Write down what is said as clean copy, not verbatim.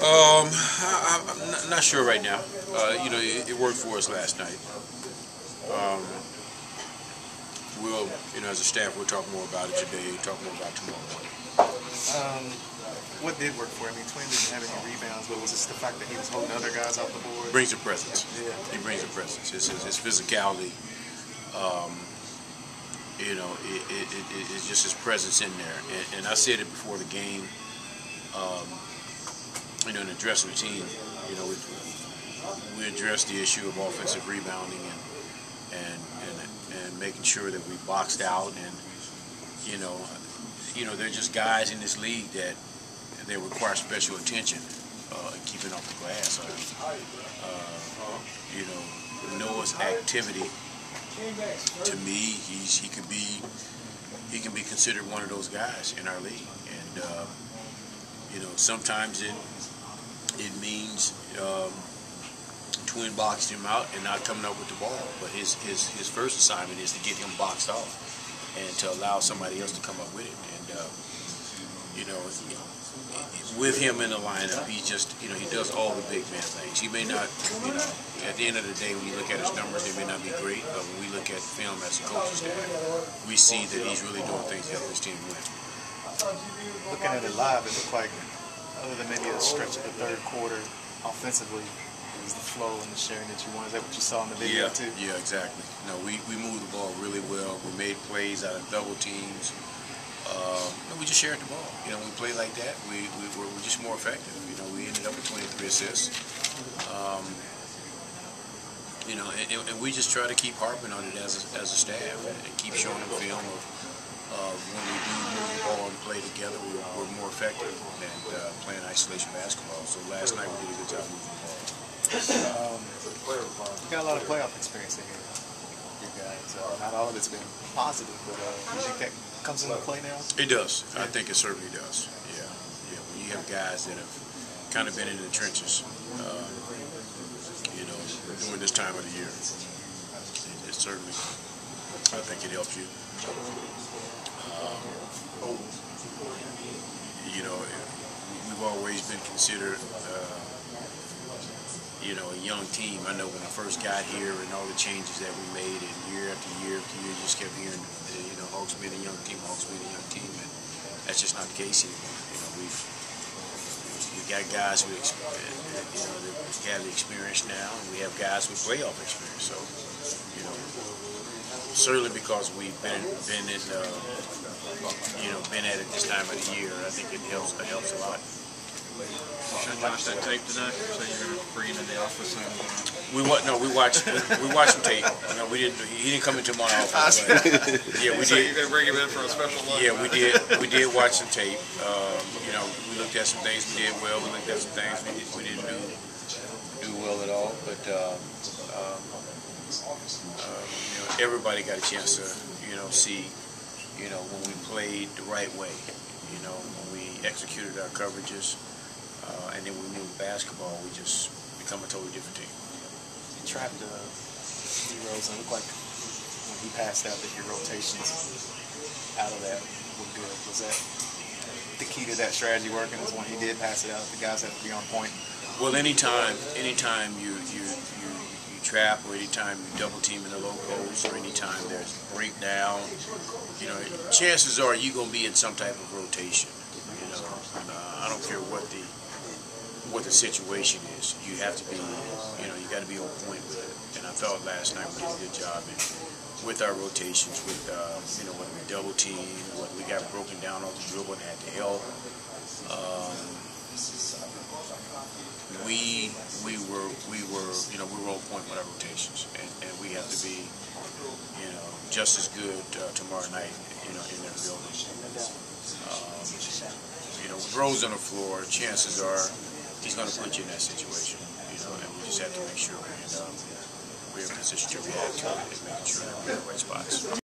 I'm not sure right now. It worked for us last night. Um, as a staff, we'll talk more about it today. Talk more about it tomorrow morning. What did work for him? I mean, Twin didn't have any rebounds, but was it the fact that he was holding other guys off the board? Brings a presence. Yeah. He brings a presence. His physicality. It's just his presence in there. And I said it before the game. In the dressing routine, we addressed the issue of offensive rebounding and making sure that we boxed out, and they're just guys in this league that they require special attention in keeping off the glass. Noah's activity, to me, he can be considered one of those guys in our league, and sometimes it means Twin boxed him out and not coming up with the ball. But his first assignment is to get him boxed off and to allow somebody else to come up with it. And with him in the lineup, he does all the big man things. He may not, at the end of the day, when you look at his numbers, they may not be great. But when we look at film as a coaching staff, we see that he's really doing things to help his team win. Looking at it live, it looked like, other than maybe a stretch of the third quarter, offensively, it was the flow and the sharing that you wanted. Is that what you saw in the video too? Yeah, exactly. No, we moved the ball really well. We made plays out of double teams. We just shared the ball. When we play like that, we're just more effective. We ended up with 23 assists. And we just try to keep harping on it as a staff and keep showing them film of when we do move the ball and play together, we're more effective than playing isolation basketball. So last night we did a good job moving the ball. You got a lot of playoff experience in here, you guys. Not all of it's been positive, but do you think that comes into play now? It does. I think it certainly does. Yeah. When you have guys that have kind of been in the trenches, during this time of the year, it certainly, I think it helps you. We've always been considered, a young team. I know when I first got here and all the changes that we made, and year after year after year, just kept hearing, Hawks being a young team, and that's just not the case anymore. We got guys that have the experience now, and we have guys with playoff experience. So, certainly because we've been at it this time of the year, I think it helps a lot. Should I watch that tape tonight? So you're going to bring him in the office and we watched some tape. We didn't. He didn't come into my office. But, yeah, we so did. You're going to bring him in for a special lunch? Yeah, we did. We did watch some tape. We looked at some things we did well. We looked at some things we didn't do well at all. But everybody got a chance to see when we played the right way. When we executed our coverages. And then we move basketball, we just become a totally different team. You trapped D-Rose, and it looked like when he passed out that your rotations out of that were good. Was that the key to that strategy working? Is when he did pass it out, the guys have to be on point? Well, anytime you trap, or anytime you double team in the low post, or anytime there's breakdown, chances are you're going to be in some type of rotation. I don't care what the situation is. You have to be, you got to be on point with it. And I thought last night we did a good job with our rotations, with when we double team, when we got broken down off the dribble and had to help. We were on point with our rotations, and we have to be, just as good tomorrow night, in their building. With Rose on the floor, chances are he's going to put you in that situation, and we just have to make sure we're in a position to react to it and making sure that we're in the right spots.